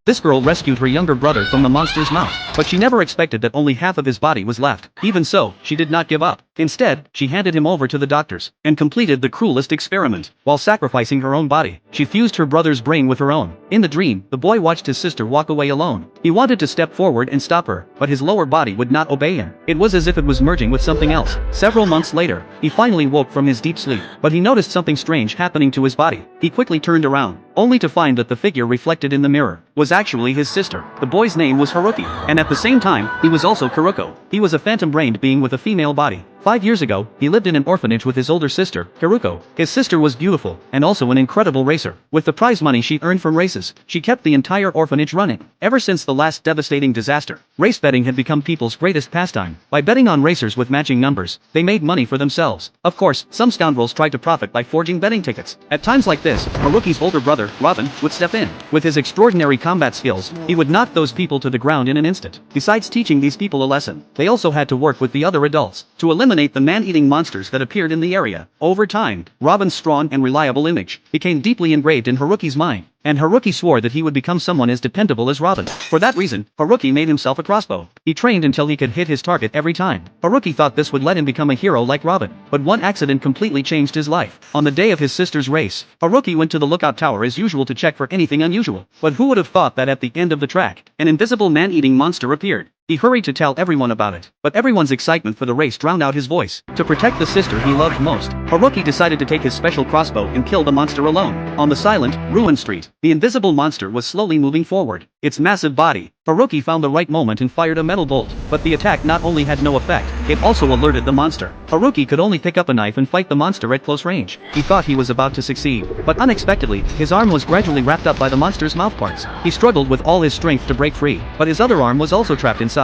This girl rescued her younger brother from the monster's mouth, but she never expected that only half of his body was left. Even so, she did not give up. Instead, she handed him over to the doctors, and completed the cruelest experiment. While sacrificing her own body, she fused her brother's brain with her own. In the dream, the boy watched his sister walk away alone. He wanted to step forward and stop her, but his lower body would not obey him. It was as if it was merging with something else. Several months later, he finally woke from his deep sleep, but he noticed something strange happening to his body. He quickly turned around, only to find that the figure reflected in the mirror was actually his sister. The boy's name was Haruki, and at the same time, he was also Kuruko. He was a phantom-brained being with a female body. 5 years ago, he lived in an orphanage with his older sister, Haruko. His sister was beautiful, and also an incredible racer. With the prize money she earned from races, she kept the entire orphanage running. Ever since the last devastating disaster, race betting had become people's greatest pastime. By betting on racers with matching numbers, they made money for themselves. Of course, some scoundrels tried to profit by forging betting tickets. At times like this, Haruki's older brother, Robin, would step in. With his extraordinary combat skills, he would knock those people to the ground in an instant. Besides teaching these people a lesson, they also had to work with the other adults to eliminate the man-eating monsters that appeared in the area. Over time, Robin's strong and reliable image became deeply engraved in Haruki's mind, and Haruki swore that he would become someone as dependable as Robin. For that reason, Haruki made himself a crossbow. He trained until he could hit his target every time. Haruki thought this would let him become a hero like Robin, but one accident completely changed his life. On the day of his sister's race, Haruki went to the lookout tower as usual to check for anything unusual. But who would have thought that at the end of the track, an invisible man-eating monster appeared? He hurried to tell everyone about it, but everyone's excitement for the race drowned out his voice. To protect the sister he loved most, Haruki decided to take his special crossbow and kill the monster alone. On the silent, ruined street, the invisible monster was slowly moving forward. Its massive body, Haruki found the right moment and fired a metal bolt, but the attack not only had no effect, it also alerted the monster. Haruki could only pick up a knife and fight the monster at close range. He thought he was about to succeed, but unexpectedly, his arm was gradually wrapped up by the monster's mouthparts. He struggled with all his strength to break free, but his other arm was also trapped inside.